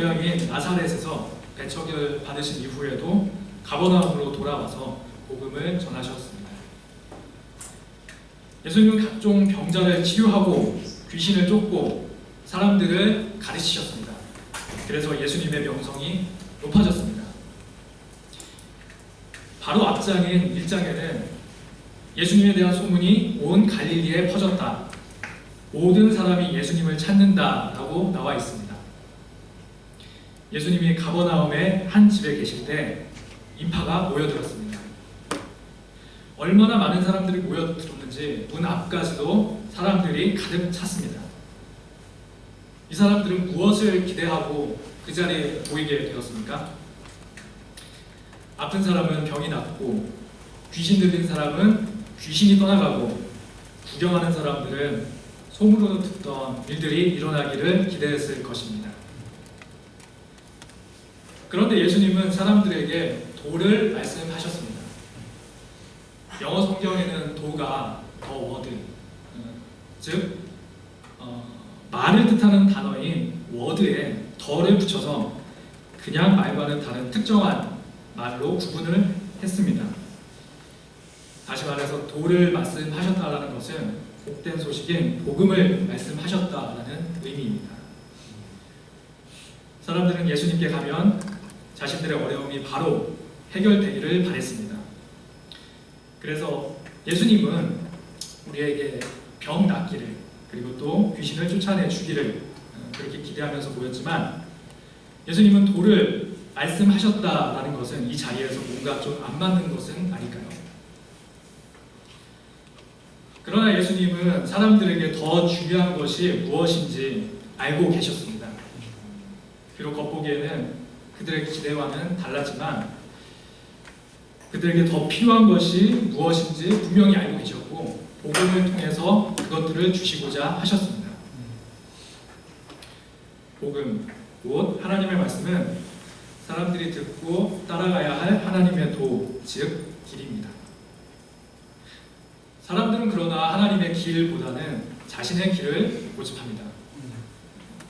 고향인 나사렛에서 배척을 받으신 이후에도 가버나움으로 돌아와서 복음을 전하셨습니다. 예수님은 각종 병자를 치유하고 귀신을 쫓고 사람들을 가르치셨습니다. 그래서 예수님의 명성이 높아졌습니다. 바로 앞장인 1장에는 예수님에 대한 소문이 온 갈릴리에 퍼졌다. 모든 사람이 예수님을 찾는다라고 나와 있습니다. 예수님이 가버나움의 한 집에 계실 때 인파가 모여들었습니다. 얼마나 많은 사람들이 모여들었는지 문 앞까지도 사람들이 가득 찼습니다. 이 사람들은 무엇을 기대하고 그 자리에 모이게 되었습니까? 아픈 사람은 병이 낫고, 귀신 들린 사람은 귀신이 떠나가고, 구경하는 사람들은 소문으로 듣던 일들이 일어나기를 기대했을 것입니다. 그런데 예수님은 사람들에게 도를 말씀하셨습니다. 영어 성경에는 도가 더 워드, 즉 말을 뜻하는 단어인 워드에 더를 붙여서 그냥 말과는 다른 특정한 말로 구분을 했습니다. 다시 말해서 도를 말씀하셨다라는 것은 복된 소식인 복음을 말씀하셨다라는 의미입니다. 사람들은 예수님께 가면 자신들의 어려움이 바로 해결되기를 바랬습니다. 그래서 예수님은 우리에게 병 낫기를, 그리고 또 귀신을 쫓아내 주기를 그렇게 기대하면서 모였지만, 예수님은 도를 말씀하셨다라는 것은 이 자리에서 뭔가 좀 안 맞는 것은 아닐까요? 그러나 예수님은 사람들에게 더 중요한 것이 무엇인지 알고 계셨습니다. 비록 겉보기에는 그들의 기대와는 달랐지만 그들에게 더 필요한 것이 무엇인지 분명히 알고 계셨고, 복음을 통해서 그것들을 주시고자 하셨습니다. 복음, 곧 하나님의 말씀은 사람들이 듣고 따라가야 할 하나님의 도, 즉 길입니다. 사람들은 그러나 하나님의 길보다는 자신의 길을 고집합니다.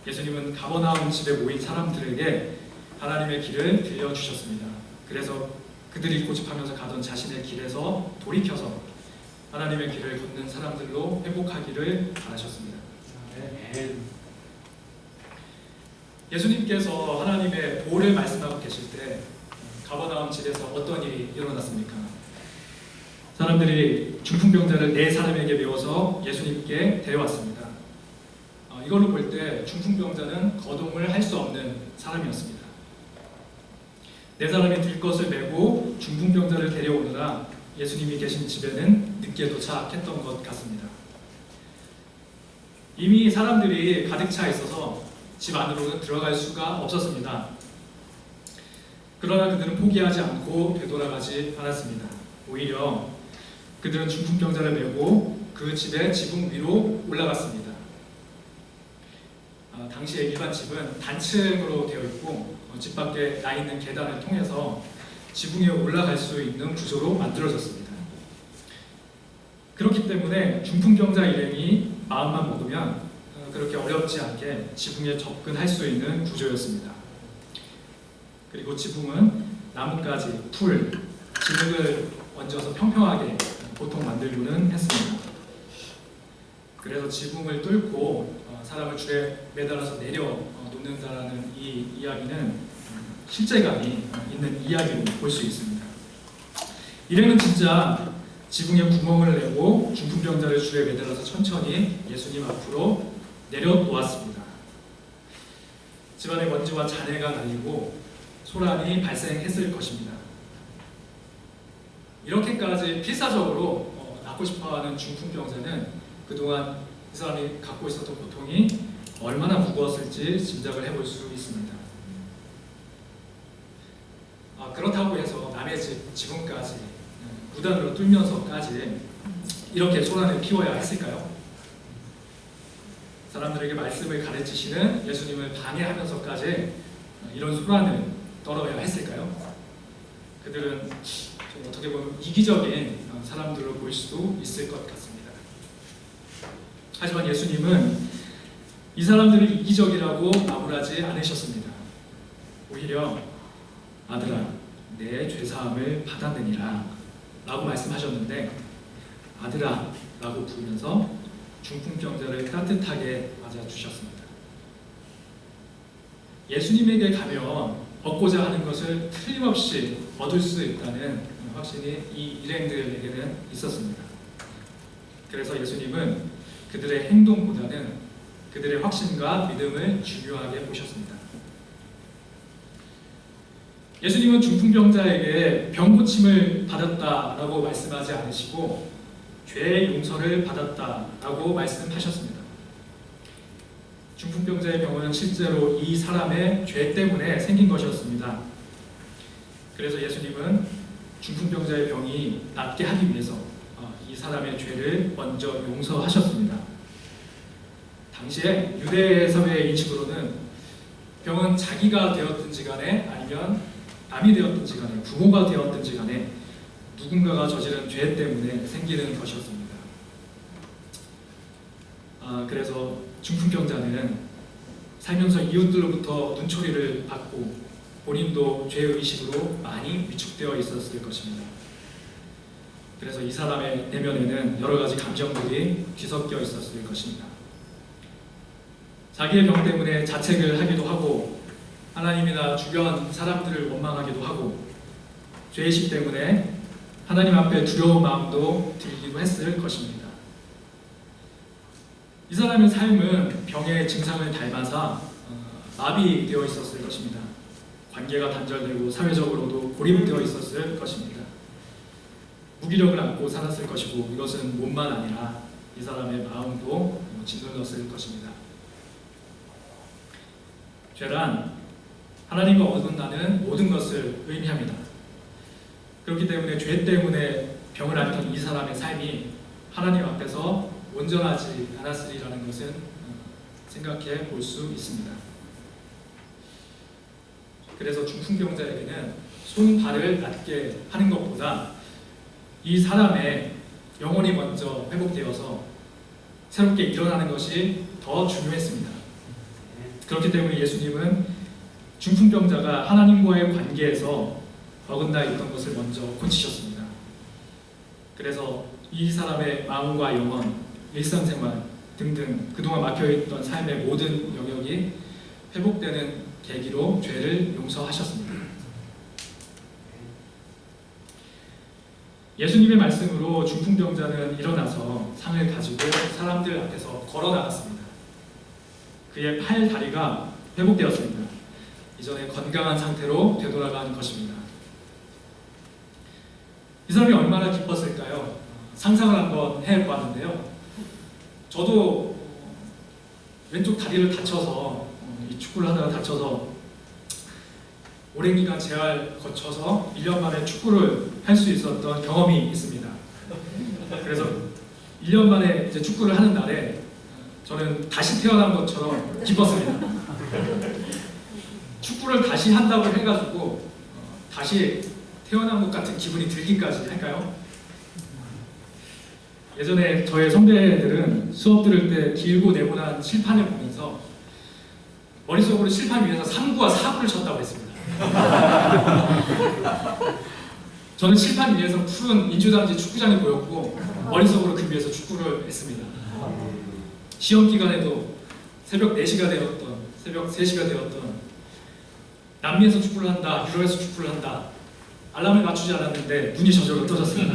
예수님은 가버나움 집에 모인 사람들에게 하나님의 길을 들려주셨습니다. 그래서 그들이 고집하면서 가던 자신의 길에서 돌이켜서 하나님의 길을 걷는 사람들로 회복하기를 바라셨습니다. 예수님께서 하나님의 도를 말씀하고 계실 때 가버나움 집에서 어떤 일이 일어났습니까? 사람들이 중풍병자를 4사람에게 메워서 예수님께 데려왔습니다. 이걸로 볼 때 중풍병자는 거동을 할 수 없는 사람이었습니다. 4사람이 들것을 메고 중풍병자를 데려오느라 예수님이 계신 집에는 늦게 도착했던 것 같습니다. 이미 사람들이 가득 차 있어서 집 안으로는 들어갈 수가 없었습니다. 그러나 그들은 포기하지 않고 되돌아가지 않았습니다. 오히려 그들은 중풍병자를 메고 그 집의 지붕 위로 올라갔습니다. 당시의 일반 집은 단층으로 되어 있고 집 밖에 나 있는 계단을 통해서 지붕에 올라갈 수 있는 구조로 만들어졌습니다. 그렇기 때문에 중풍병자 일행이 마음만 먹으면 그렇게 어렵지 않게 지붕에 접근할 수 있는 구조였습니다. 그리고 지붕은 나뭇가지, 풀, 진흙을 얹어서 평평하게 보통 만들고는 했습니다. 그래서 지붕을 뚫고 사람을 줄에 매달아서 내려 놓는다라는 이 이야기는 실제감이 있는 이야기로 볼 수 있습니다. 일행은 진짜 지붕에 구멍을 내고 중풍병자를 줄에 매달아서 천천히 예수님 앞으로 내려놓았습니다. 집안에 먼지와 잔해가 날리고 소란이 발생했을 것입니다. 이렇게까지 필사적으로 낫고 싶어하는 중풍병자는 그동안 이 사람이 갖고 있었던 고통이 얼마나 무거웠을지 짐작을 해볼 수 있습니다. 그렇다고 해서 남의 집 지붕까지 무단으로 뚫면서까지 이렇게 소란을 피워야 했을까요? 사람들에게 말씀을 가르치시는 예수님을 방해하면서까지 이런 소란을 떨어야 했을까요? 그들은 좀 어떻게 보면 이기적인 사람들로 보일 수도 있을 것 같습니다. 하지만 예수님은 이 사람들을 이기적이라고 나무라지 않으셨습니다. 부르려 아들아 내 죄사함을 받았느니라 라고 말씀하셨는데, 아들아 라고 부르면서 중풍병자를 따뜻하게 맞아주셨습니다. 예수님에게 가면 얻고자 하는 것을 틀림없이 얻을 수 있다는 확신이 이 일행들에게는 있었습니다. 그래서 예수님은 그들의 행동보다는 그들의 확신과 믿음을 중요하게 보셨습니다. 예수님은 중풍병자에게 병 고침을 받았다라고 말씀하지 않으시고 죄의 용서를 받았다라고 말씀하셨습니다. 중풍병자의 병은 실제로 이 사람의 죄 때문에 생긴 것이었습니다. 그래서 예수님은 중풍병자의 병이 낫게 하기 위해서 이 사람의 죄를 먼저 용서하셨습니다. 당시에 유대 사회의 인식으로는 병은 자기가 되었든지 간에 아니면 남이 되었든지 간에 부모가 되었든지 간에 누군가가 저지른 죄 때문에 생기는 것이었습니다. 그래서 중풍병자는 살면서 이웃들로부터 눈초리를 받고 본인도 죄의식으로 많이 위축되어 있었을 것입니다. 그래서 이 사람의 내면에는 여러 가지 감정들이 뒤섞여 있었을 것입니다. 자기의 병 때문에 자책을 하기도 하고 하나님이나 주변 사람들을 원망하기도 하고 죄의식 때문에 하나님 앞에 두려운 마음도 들기도 했을 것입니다. 이 사람의 삶은 병의 증상을 닮아서 마비되어 있었을 것입니다. 관계가 단절되고 사회적으로도 고립되어 있었을 것입니다. 무기력을 안고 살았을 것이고 이것은 몸만 아니라 이 사람의 마음도 짓눌렀을 것입니다. 죄란 하나님과 어긋나는 모든 것을 의미합니다. 그렇기 때문에 죄 때문에 병을 앓던 이 사람의 삶이 하나님 앞에서 온전하지 않았으리라는 것은 생각해 볼 수 있습니다. 그래서 중풍병자에게는 손, 발을 낫게 하는 것보다 이 사람의 영혼이 먼저 회복되어서 새롭게 일어나는 것이 더 중요했습니다. 그렇기 때문에 예수님은 중풍병자가 하나님과의 관계에서 어긋나 있던 것을 먼저 고치셨습니다. 그래서 이 사람의 마음과 영혼, 일상생활 등등 그동안 막혀있던 삶의 모든 영역이 회복되는 계기로 죄를 용서하셨습니다. 예수님의 말씀으로 중풍병자는 일어나서 상을 가지고 사람들 앞에서 걸어 나갔습니다. 그의 팔, 다리가 회복되었습니다. 이전에 건강한 상태로 되돌아간 것입니다. 이 사람이 얼마나 기뻤을까요? 상상을 한번 해보았는데요. 저도 왼쪽 다리를 다쳐서 이 축구를 하다가 다쳐서 오랜 기간 재활 거쳐서 1년 만에 축구를 할 수 있었던 경험이 있습니다. 그래서 1년 만에 이제 축구를 하는 날에 저는 다시 태어난 것처럼 기뻤습니다. 축구를 다시 한다고 해가지고 다시 태어난 것 같은 기분이 들기까지 할까요? 예전에 저의 선배들은 수업 들을 때 길고 네모난 칠판을 보면서 머릿속으로 칠판 위에서 3구와 4구를 쳤다고 했습니다. 저는 칠판 위에서 푸른 인조단지 축구장이 보였고 머릿속으로 그 위에서 축구를 했습니다. 시험 기간에도 새벽 4시가 되었던, 새벽 3시가 되었던 남미에서 축구를 한다, 유럽에서 축구를 한다, 알람을 맞추지 않았는데 눈이 저절로 떠졌습니다.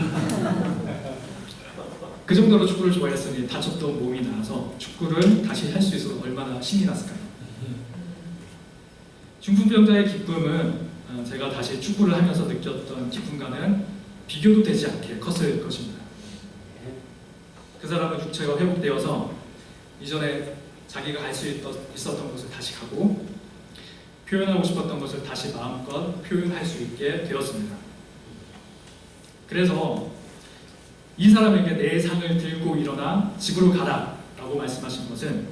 그 정도로 축구를 좋아했으니 다쳤던 몸이 나아서 축구를 다시 할 수 있어서 얼마나 신이 났을까요? 중풍병자의 기쁨은 제가 다시 축구를 하면서 느꼈던 기쁨과는 비교도 되지 않게 컸을 것입니다. 그 사람은 육체가 회복되어서 이전에 자기가 할 수 있었던 것을 다시 가고 표현하고 싶었던 것을 다시 마음껏 표현할 수 있게 되었습니다. 그래서 이 사람에게 내 상을 들고 일어나 집으로 가라 라고 말씀하신 것은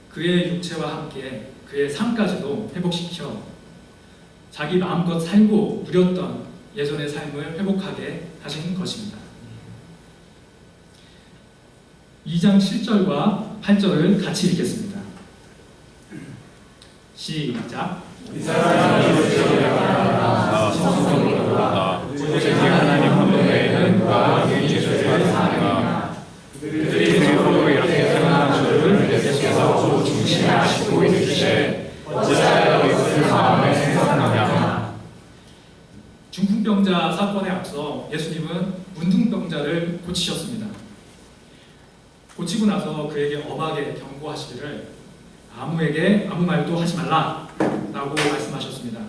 그의 육체와 함께 그의 삶까지도 회복시켜 자기 마음껏 살고 누렸던 예전의 삶을 회복하게 하신 것입니다. 2장 7절과 8절을 같이 읽겠습니다. 시작. 이 사람이 마음에 생각하느냐. 중풍병자 사건에 앞서 예수님은 문둥병자를 고치셨습니다. 고치고 나서 그에게 엄하게 경고하시기를 아무에게 아무 말도 하지 말라라고 말씀하셨습니다.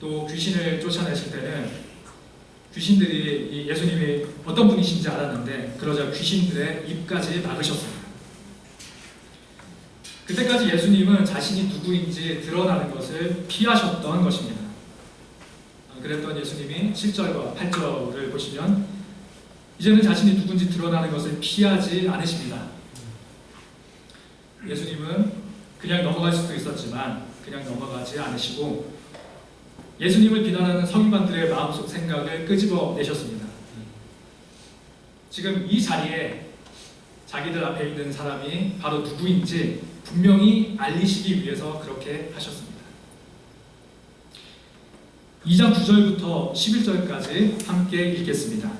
또 귀신을 쫓아내실 때는 귀신들이 예수님이 어떤 분이신지 알았는데 그러자 귀신들의 입까지 막으셨습니다. 그때까지 예수님은 자신이 누구인지 드러나는 것을 피하셨던 것입니다. 그랬던 예수님이 7절과 8절을 보시면 이제는 자신이 누군지 드러나는 것을 피하지 않으십니다. 예수님은 그냥 넘어갈 수도 있었지만 그냥 넘어가지 않으시고 예수님을 비난하는 서기관들의 마음속 생각을 끄집어내셨습니다. 지금 이 자리에 자기들 앞에 있는 사람이 바로 누구인지 분명히 알리시기 위해서 그렇게 하셨습니다. 2장 9절부터 11절까지 함께 읽겠습니다.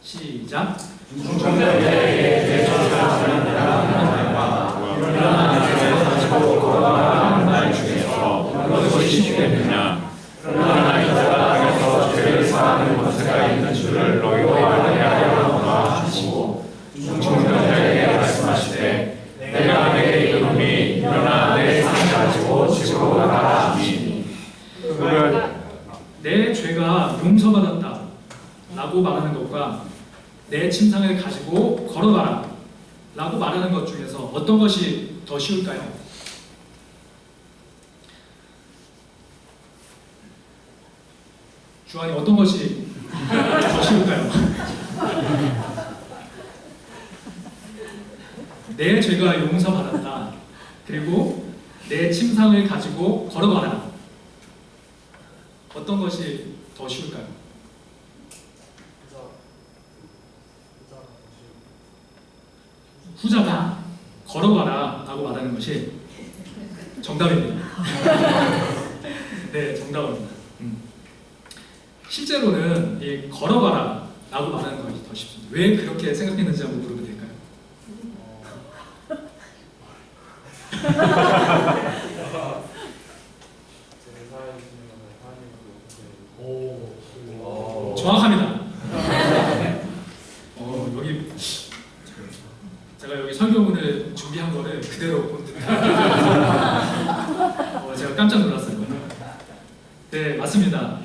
시작. 중풍병자에게 제처가 전한다라는 일어나 내가 가지고 걸어가라는 말 중에서 무엇이 쉽겠느냐. 그러나 이 자가 땅에서 죄를 사하는 권세가 있는 줄을 너희와 알게 하려노라 하시고 중풍병자에게 말씀하시되 내가 내게 이르노니 일어나 내 상을 가지고 집으로 가라 하시니 내 죄가 용서받았다 라고 말하는 것과 내 침상을 가지고 걸어가라 라고 말하는 것 중에서 어떤 것이 더 쉬울까요? 주환이 어떤 것이 더 쉬울까요? 내 죄가 용서받았다 그리고 내 침상을 가지고 걸어가라, 어떤 것이 더 쉬울까요? 후자가 걸어가라 라고 말하는 것이 정답입니다. 네, 정답입니다. 실제로는 이 걸어가라 라고 말하는 것이 더 쉽습니다. 왜 그렇게 생각했는지 한번 물어보면 될까요? 정확합니다. 여기 제가 여기 설교문을 준비한 거를 그대로 본 듯한 제가 깜짝 놀랐어요. 네, 맞습니다.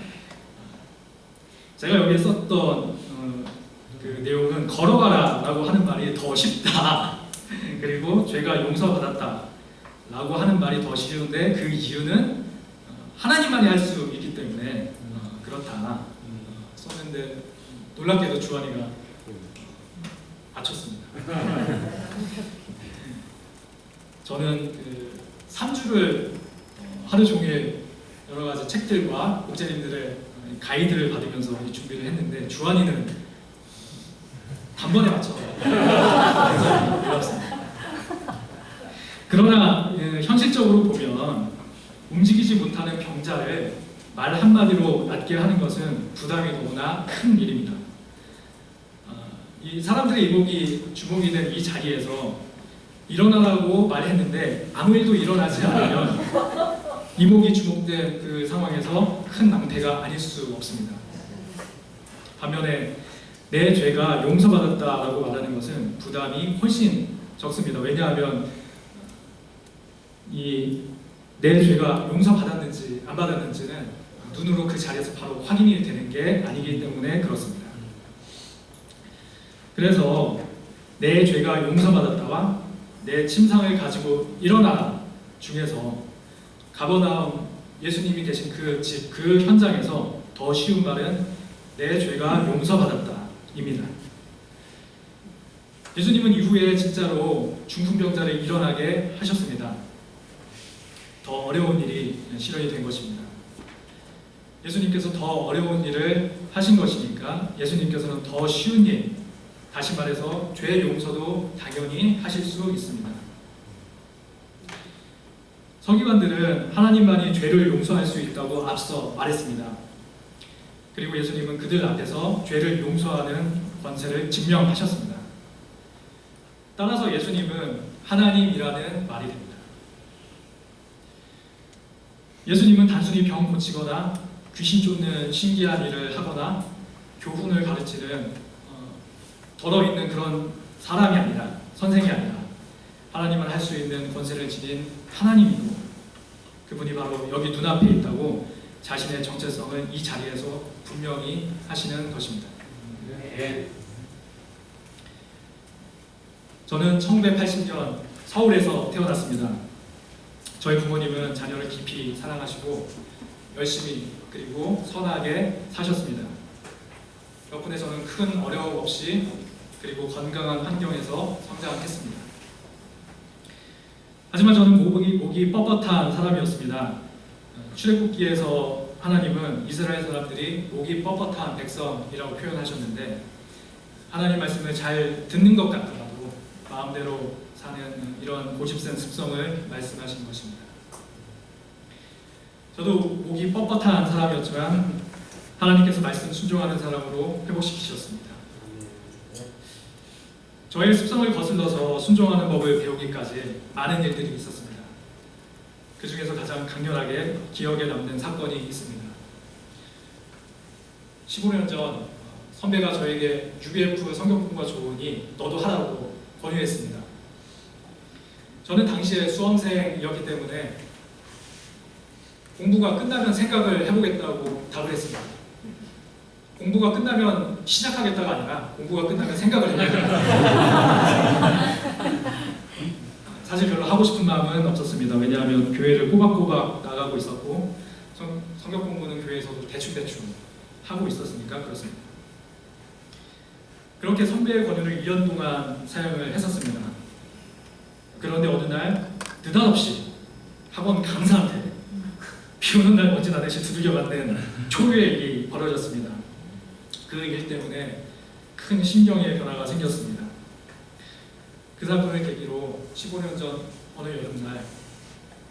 제가 여기에 썼던 그 내용은 걸어가라 라고 하는 말이 더 쉽다 그리고 죄가 용서받았다 라고 하는 말이 더 쉬운데 그 이유는 하나님만이 할 수 있기 때문에 그렇다 썼는데 놀랍게도 주환이가 맞췄습니다. 저는 그 3주를 하루 종일 여러 가지 책들과 목사님들의 가이드를 받으면서 준비를 했는데 주환이는 단번에 맞춰서 놀랐습니다. 그러나 현실적으로 보면 움직이지 못하는 병자를 말 한마디로 낫게 하는 것은 부담이 너무나 큰 일입니다. 이 사람들의 이목이 주목이 된 이 자리에서 일어나라고 말했는데 아무 일도 일어나지 않으면 이목이 주목된 그 상황에서 큰 낭패가 아닐 수 없습니다. 반면에 내 죄가 용서받았다라고 말하는 것은 부담이 훨씬 적습니다. 왜냐하면 이 내 죄가 용서받았는지 안 받았는지는 눈으로 그 자리에서 바로 확인이 되는 게 아니기 때문에 그렇습니다. 그래서 내 죄가 용서받았다와 내 침상을 가지고 일어나라 중에서 가버나움 예수님이 계신 그 집, 그 현장에서 더 쉬운 말은 내 죄가 용서받았다입니다. 예수님은 이후에 진짜로 중풍병자를 일어나게 하셨습니다. 더 어려운 일이 실현이 된 것입니다. 예수님께서 더 어려운 일을 하신 것이니까 예수님께서는 더 쉬운 일, 다시 말해서 죄 용서도 당연히 하실 수 있습니다. 서기관들은 하나님만이 죄를 용서할 수 있다고 앞서 말했습니다. 그리고 예수님은 그들 앞에서 죄를 용서하는 권세를 증명하셨습니다. 따라서 예수님은 하나님이라는 말이 됩니다. 예수님은 단순히 병 고치거나 귀신 쫓는 신기한 일을 하거나 교훈을 가르치는 덜어있는 그런 사람이 아니라, 선생이 아니라 하나님은 할 수 있는 권세를 지닌 하나님이고, 그분이 바로 여기 눈앞에 있다고 자신의 정체성을 이 자리에서 분명히 하시는 것입니다. 저는 1980년 서울에서 태어났습니다. 저희 부모님은 자녀를 깊이 사랑하시고 열심히 그리고 선하게 사셨습니다. 덕분에 저는 큰 어려움 없이 그리고 건강한 환경에서 성장했습니다. 하지만 저는 목이 뻣뻣한 사람이었습니다. 출애굽기에서 하나님은 이스라엘 사람들이 목이 뻣뻣한 백성이라고 표현하셨는데, 하나님 말씀을 잘 듣는 것 같더라도 마음대로 사는 이런 고집센 습성을 말씀하신 것입니다. 저도 목이 뻣뻣한 사람이었지만 하나님께서 말씀 순종하는 사람으로 회복시키셨습니다. 저의 습성을 거슬러서 순종하는 법을 배우기까지 많은 일들이 있었습니다. 그 중에서 가장 강렬하게 기억에 남는 사건이 있습니다. 15년 전 선배가 저에게 UBF 성경 공부가 좋으니 너도 하라고 권유했습니다. 저는 당시에 수험생이었기 때문에 공부가 끝나면 생각을 해보겠다고 답을 했습니다. 공부가 끝나면 시작하겠다가 아니라 공부가 끝나면 생각을 해보겠다. 사실 별로 하고 싶은 마음은 없었습니다. 왜냐하면 교회를 꼬박꼬박 나가고 있었고 성경 공부는 교회에서도 대충대충 하고 있었으니까 그렇습니다. 그렇게 선배의 권유를 2년 동안 사용을 했었습니다. 그런데 어느 날 느닷없이 학원 강사한테 비 오는 날 먼지 나듯이 두들겨 맞는 초유의 일이 벌어졌습니다. 그 일 때문에 큰 심경의 변화가 생겼습니다. 그 사건을 계기로 15년 전 어느 여름날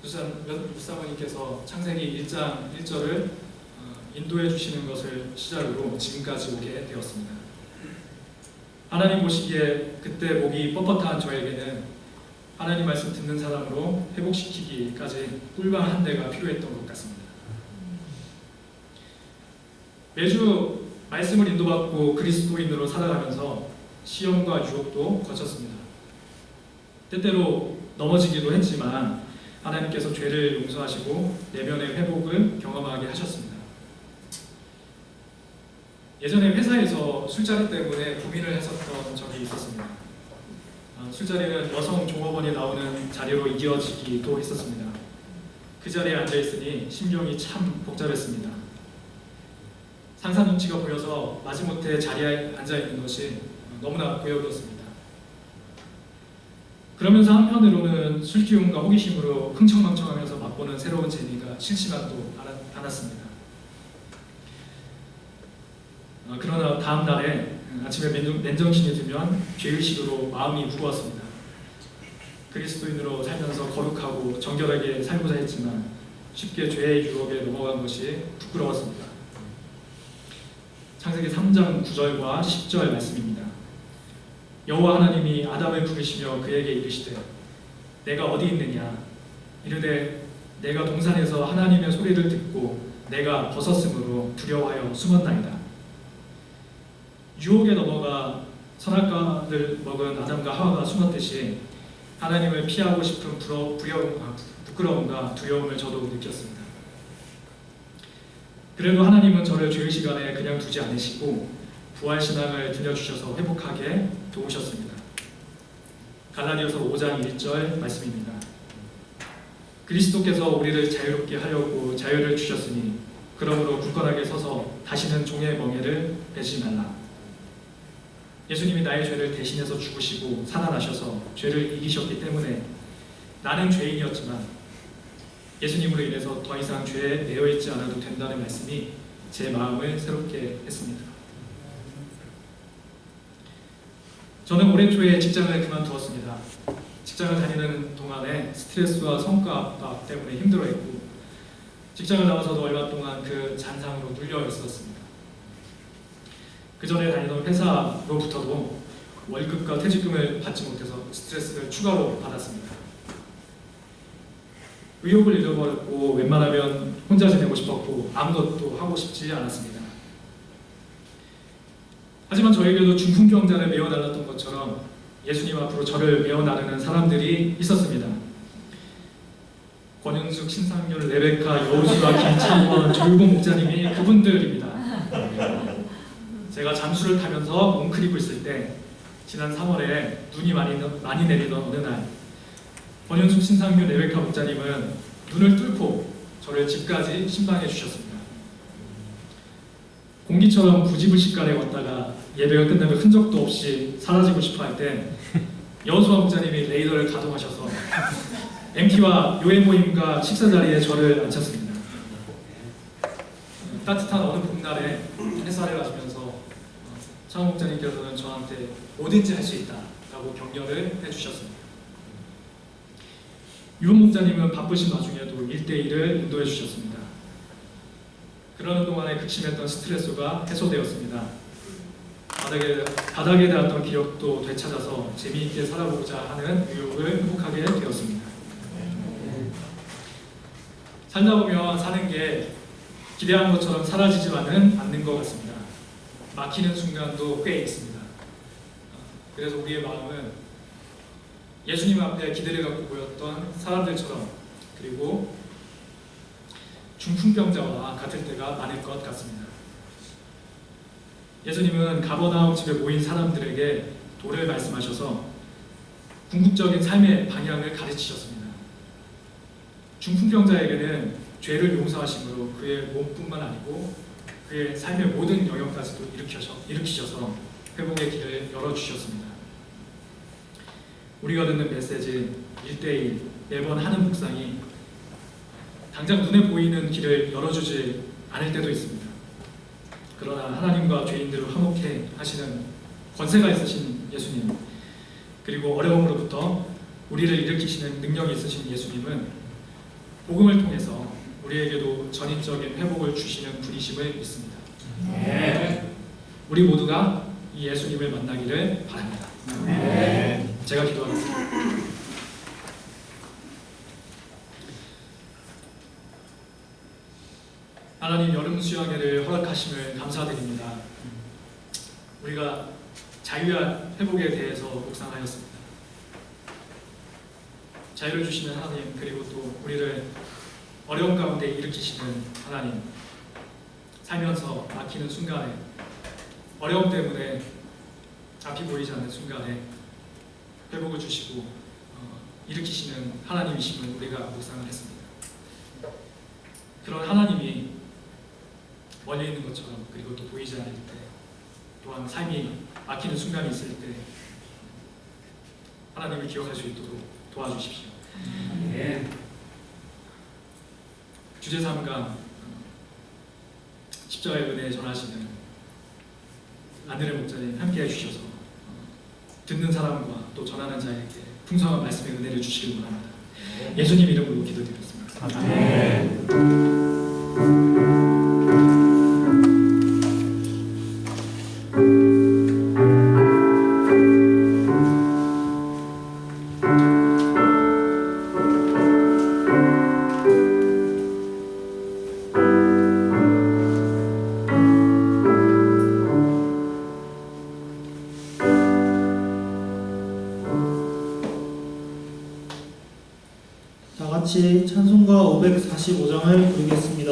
묵사모님께서 창세기 1장 1절을 인도해 주시는 것을 시작으로 지금까지 오게 되었습니다. 하나님 보시기에 그때 목이 뻣뻣한 저에게는 하나님 말씀 듣는 사람으로 회복시키기까지 꿀밤 한 대가 필요했던 것 같습니다. 매주 말씀을 인도받고 그리스도인으로 살아가면서 시험과 유혹도 거쳤습니다. 때때로 넘어지기도 했지만 하나님께서 죄를 용서하시고 내면의 회복을 경험하게 하셨습니다. 예전에 회사에서 술자리 때문에 고민을 했었던 적이 있었습니다. 술자리는 여성 종업원이 나오는 자리로 이어지기도 했었습니다. 그 자리에 앉아있으니 심경이 참 복잡했습니다. 상사 눈치가 보여서 마지못해 자리에 앉아있는 것이 너무나 고역이었습니다. 그러면서 한편으로는 술기운과 호기심으로 흥청망청하면서 맛보는 새로운 재미가 싫지만도 않았습니다. 그러나 다음 날에 아침에 맨정신이 들면 죄의식으로 마음이 무거웠습니다. 그리스도인으로 살면서 거룩하고 정결하게 살고자 했지만 쉽게 죄의 유혹에 넘어간 것이 부끄러웠습니다. 창세기 3장 9절과 10절 말씀입니다. 여호와 하나님이 아담을 부르시며 그에게 이르시되 내가 어디 있느냐 이르되 내가 동산에서 하나님의 소리를 듣고 내가 벗었으므로 두려워하여 숨었나이다. 유혹에 넘어가 선악과를 먹은 아담과 하와가 숨었듯이 하나님을 피하고 싶은 부끄러움과 두려움을 저도 느꼈습니다. 그래도 하나님은 저를 죄의 시간에 그냥 두지 않으시고 부활신앙을 들려주셔서 회복하게 도우셨습니다. 갈라디아서 5장 1절 말씀입니다. 그리스도께서 우리를 자유롭게 하려고 자유를 주셨으니 그러므로 굳건하게 서서 다시는 종의 멍에를 베지 말라. 예수님이 나의 죄를 대신해서 죽으시고 살아나셔서 죄를 이기셨기 때문에 나는 죄인이었지만 예수님으로 인해서 더 이상 죄에 매여있지 않아도 된다는 말씀이 제 마음을 새롭게 했습니다. 저는 올해 초에 직장을 그만두었습니다. 직장을 다니는 동안에 스트레스와 성과 압박 때문에 힘들어했고 직장을 나와서도 얼마 동안 그 잔상으로 눌려 있었습니다. 그 전에 다니던 회사로부터도 월급과 퇴직금을 받지 못해서 스트레스를 추가로 받았습니다. 의욕을 잃어버렸고 웬만하면 혼자 지내고 싶었고 아무것도 하고 싶지 않았습니다. 하지만 저에게도 중풍병자를 메어달랐던 것처럼 예수님 앞으로 저를 메어나르는 사람들이 있었습니다. 권윤숙, 신상률, 레베카, 여우수아, 김창원, 조일봉 목사님이 그분들입니다. 제가 잠수를 타면서 뭉클이고 있을 때 지난 3월에 눈이 많이 내리던 어느 날 권윤숙, 신상률, 레베카 목사님은 눈을 뚫고 저를 집까지 신방해 주셨습니다. 공기처럼 부지불식간에 걷다가 예배가 끝나면 흔적도 없이 사라지고 싶어 할 때 여수아 목사님이 레이더를 가동하셔서 MT와 요회 모임과 식사 자리에 저를 앉혔습니다. 따뜻한 어느 봄날에 햇살을 가지면서 창 목사님께서는 저한테 뭐든지 할 수 있다라고 격려를 해주셨습니다. 유은 목사님은 바쁘신 와중에도 1대1을 인도해 주셨습니다. 그러는 동안에 극심했던 스트레스가 해소되었습니다. 바닥에 닿았던 기억도 되찾아서 재미있게 살아보고자 하는 의욕을 회복하게 되었습니다. 살다 보면 사는 게 기대한 것처럼 사라지지만은 않는 것 같습니다. 막히는 순간도 꽤 있습니다. 그래서 우리의 마음은 예수님 앞에 기대를 갖고 모였던 사람들처럼 그리고 중풍병자와 같을 때가 많을 것 같습니다. 예수님은 가버나움 집에 모인 사람들에게 도를 말씀하셔서 궁극적인 삶의 방향을 가르치셨습니다. 중풍병자에게는 죄를 용서하심으로 그의 몸뿐만 아니고 그의 삶의 모든 영역까지도 일으키셔서 회복의 길을 열어주셨습니다. 우리가 듣는 메시지 1대1 매번 하는 묵상이 당장 눈에 보이는 길을 열어주지 않을 때도 있습니다. 그러나 하나님과 죄인들을 화목해 하시는 권세가 있으신 예수님, 그리고 어려움으로부터 우리를 일으키시는 능력이 있으신 예수님은 복음을 통해서 우리에게도 전인적인 회복을 주시는 분이심을 믿습니다. 우리 모두가 이 예수님을 만나기를 바랍니다. 제가 기도하겠습니다. 하나님, 여름 수양회를 허락하심을 감사드립니다. 우리가 자유와 회복에 대해서 묵상하였습니다. 자유를 주시는 하나님, 그리고 또 우리를 어려운 가운데 일으키시는 하나님, 살면서 막히는 순간에, 어려움 때문에 앞이 보이지 않는 순간에 회복을 주시고 일으키시는 하나님이심을 우리가 묵상을 했습니다. 그런 하나님이 멀리 있는 것처럼, 그리고 또 보이지 않을 때, 또한 삶이 막히는 순간이 있을 때 하나님을 기억할 수 있도록 도와주십시오. 주제삼가 십자가의 은혜 전하시는 안드레 목사님 함께 해주셔서 듣는 사람과 또 전하는 자에게 풍성한 말씀의 은혜를 주시길 원합니다. 예수님 이름으로 기도드렸습니다. 아멘. 다 같이 찬송가 545장을 부르겠습니다.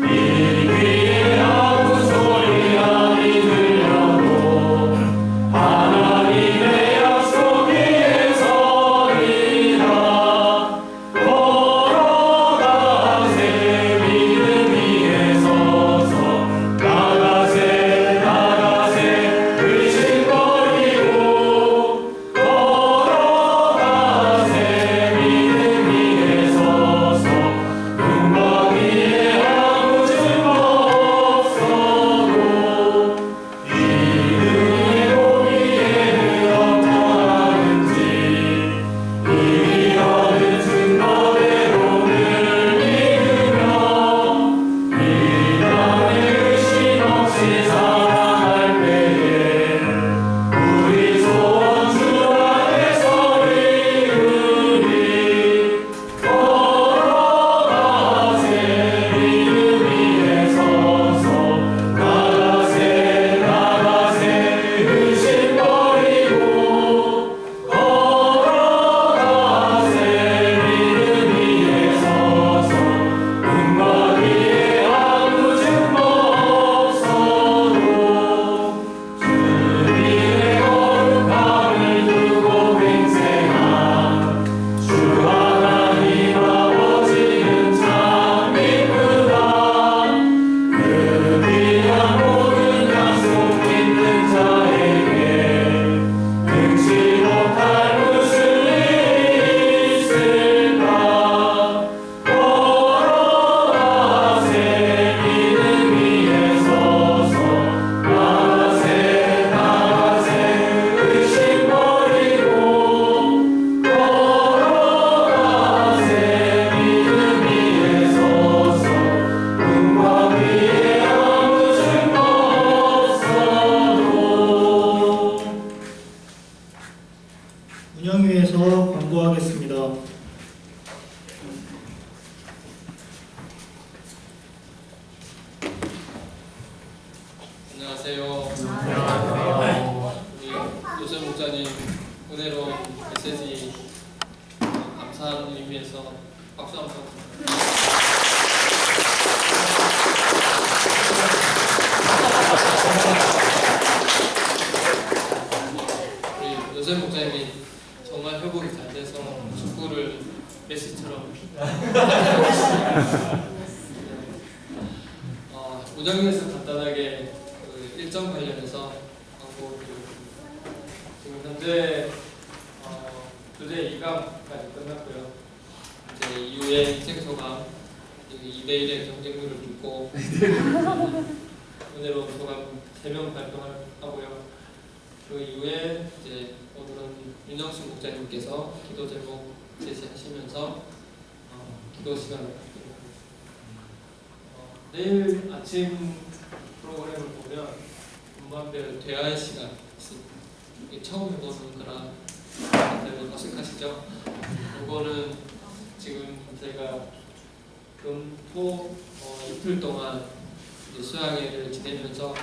이 귀에 아무 소리 아니 들려도 안녕하세요. 우리 요셉 목사님 은혜로운 메시지 감사하는 의미에서 박수 한번 우리 요셉 목사님이 정말 회복이 잘 돼서 축구를 메시처럼 우정에서 간단하게 그 일정 관련해서 하고 지금 현재 주제 2강까지 끝났고요. 이제 이후에 인생 소감 2대1의 경쟁률을 뚫고 은혜로운 소감 3명 발표하고요. 그 이후에 이제 오늘은 윤영수 목사님께서 기도 제목 제시하시면서 기도 시간을 갖도록 하겠습니다. 내일 아침 프로그램을 보면 음반별 대화의 시간 있습니다. 이게 처음 해보는 거라 다들 어색하시죠? 이거는 지금 제가 금토 이틀 동안 수양회를 지내면서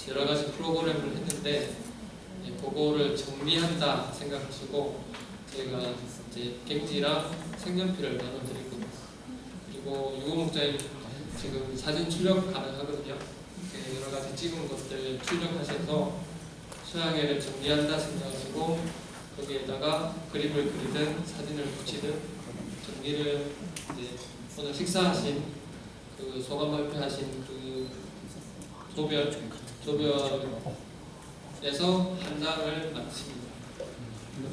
여러 가지 프로그램을 했는데 그거를 정리한다 생각하시고 제가 이제 갱지랑 색연필을 나눠드릴 겁니다. 그리고 유고 목사님 지금 사진 출력 가능하거든요. 여러 가지 찍은 것들 출력하셔서 수양회를 정리한다 생각하시고 거기에다가 그림을 그리든 사진을 붙이든 정리를 이제 오늘 식사하신 그 소감 발표하신 그 조별에서 한 장을 마칩니다.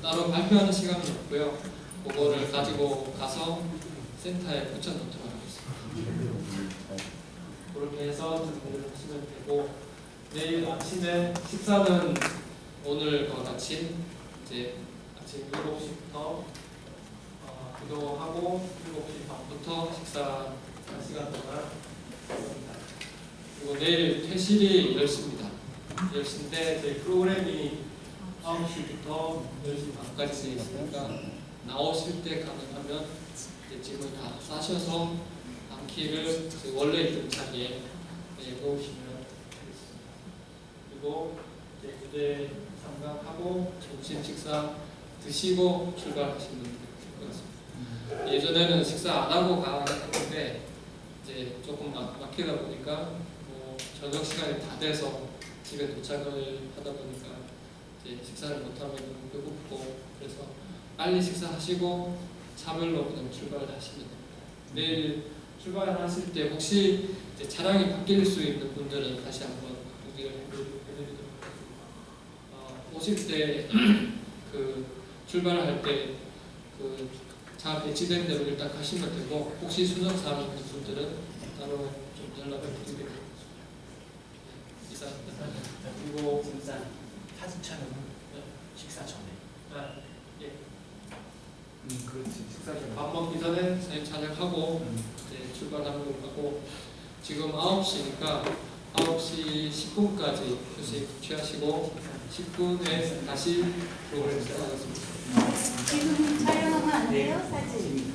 따로 발표하는 시간은 없고요. 그거를 가지고 가서 센터에 붙여놓도록 하겠습니다. 그렇게 해서 준비를 하시면 되고 내일 아침에 식사는 오늘과 같이 이제 아침 7시부터 기도하고 7시 반부터 식사 1시간 동안 합니다. 그리고 내일 퇴실이 10시입니다. 10시인데 저희 프로그램이 9시부터 10시 반까지 있으니까 나오실 때 가능하면 이제 짐을 다 싸셔서 암키를 원래 있던 자리에 놓으시면 되겠습니다. 그리고 이제 무대 sam강하고 점심 식사 드시고 출발하시면 될 것 같습니다. 예전에는 식사 안 하고 가는데 이제 조금 막히다 보니까 저녁 시간이 다 돼서 집에 도착을 하다 보니까 이제 식사를 못하면 너무 배고프고 그래서 빨리 식사하시고 차별로 그냥 출발을 하시면 됩니다. 내일 출발하실 때 혹시 이제 차량이 바뀔 수 있는 분들은 다시 한번 공지를 해드리도록 하겠습니다. 오실 때 그 출발할 때 그 차 배치된 대로 일단 가시면 되고 혹시 수정사항 있는 분들은 따로 좀 연락을 드리겠습니다. 이상입니다. 그리고 사진 촬영은 식사 전에. 예. 그렇지. 식사 전에. 밥 먹기 전에 사진 촬영하고 이제 출발하는 걸 하고 지금 9시니까 9시 10분까지 휴식 취하시고 10분에 다시 프로그램 시작하겠습니다. 지금 촬영하면 안 돼요? 사진?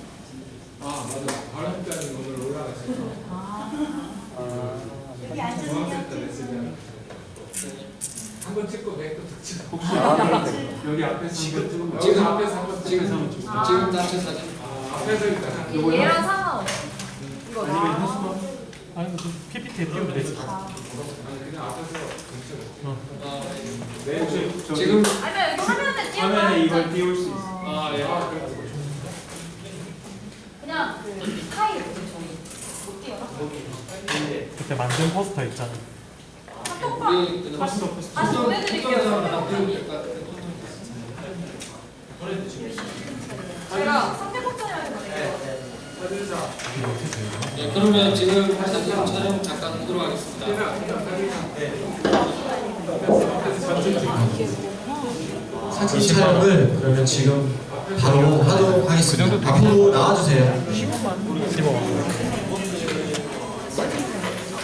맞아. 바람까지 오늘 올라갔어요. 여기 앉으세요. 한번 찍고 백도 찍고. 혹시 여기 앞에서 지금 앞에서 한번 지금 단체 사진 앞에서 있다. 얘랑 상관없어. 이거 아니 PPT에 띄우면 되지. 그냥 앞에서 지금 아니면 이거 화면에 띄우면 화면에 이걸 띄울 수 있어. 예. 그냥 그 스타일 저기 못 띄워나? 그때 만든 포스터 있잖아. 우리 그냥 다시 보내드릴게요. 제가 상대복장이라는 거네요. 네, 그러면 지금 사진 촬영 잠깐 하도록 하겠습니다. 사진 촬영을 그러면 지금 바로 하도록 하겠습니다. 앞으로 나와주세요.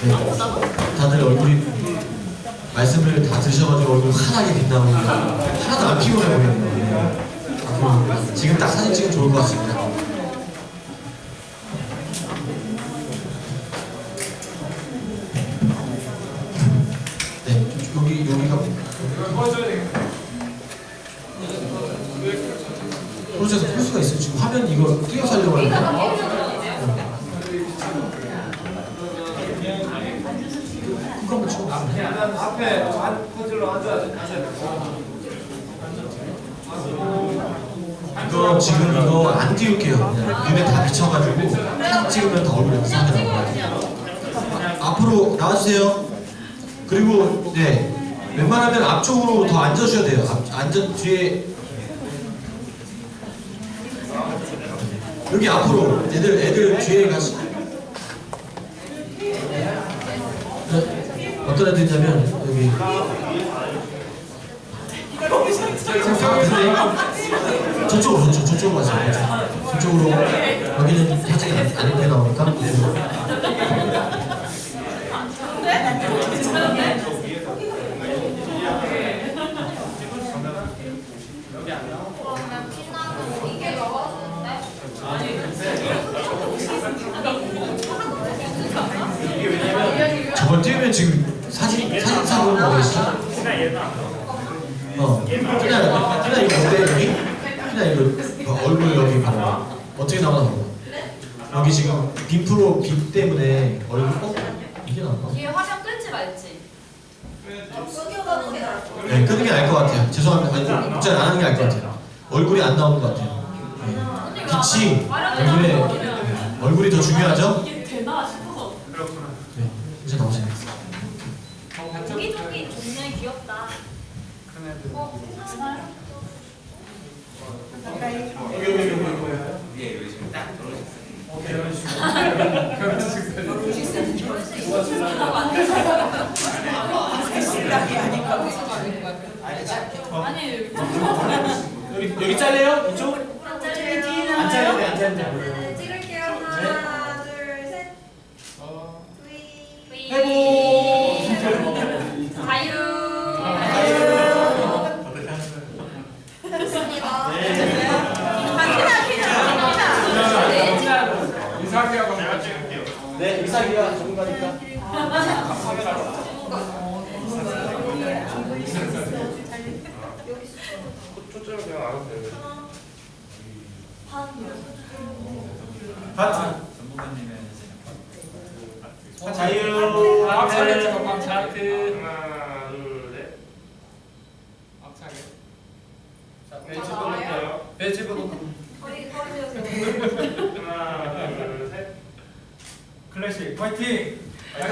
네, 다들 얼굴이 말씀을 다 드셔가지고 얼굴 환하게 빛나고 하나도 안 피곤해 보이네요. 앞으로 지금 딱 사진 찍으면 좋을 것 같습니다. 네, 여기가 꺼줘야 되겠다. 프로젝트 풀 수가 있어요. 지금 화면 이거 띄어서 하려고 하는데. 이거 한번 쳐. 앞에 퍼즐로 앉아야 돼. 이거 지금 이거 안 띄울게요. 그냥 눈에 다 비쳐가지고 딱 찍으면 다 얼굴에 이상하게 나올 거예요. 앞으로 나와주세요. 그리고 네 웬만하면 앞쪽으로 더 앉아주셔야 돼요. 앉아 뒤에 여기 앞으로 애들 뒤에 가시. 어떤 애들이냐면 여기. 근데 저쪽으로 가세요. 저쪽으로 여기는 사진이 안 이렇게 나오니까. 이게 넣었는데? 저걸 띄우면 지금 사진사고 뭐 있어? 티나 이거 어때 여기? 티나 이거 얼굴 여기 봐봐. 어떻게 나오나 봐봐. 여기 지금 빔 때문에 얼굴 이게 나올까? 뒤에 화면 끌지 말지. 숨겨가는 게 나을 것 같아요. 네, 끄는 게 나을 것 같아요. 죄송합니다. 아니, 복잘 안 하는 게 나을 것 같아요. 얼굴이 안 나오는 것 같아요. 네. 빛이 얼굴이 더 중요하죠? 이게 되나 싶어서. 네, 이제 나오세요. 조기조기 굉장히 귀엽다. 아니 여기 잘래요? 이쪽? 안 잘려도 안 잘려도 네, 찍을게요. 하나, 둘, 셋. V. 자유. 좋습니다. 이상하고 제가 찍을게요. 네, 이삭이가 좋은 거니까. 초점을 그냥 알아서 해요. 자유. 꽉차게 찍어 꽉차게. 하나, 둘, 셋. 꽉차게. 자, 네, 집어넣을게요. 네 집어넣고. 거리 주세요. 하나, 둘, 셋. 클래식 파이팅! 네.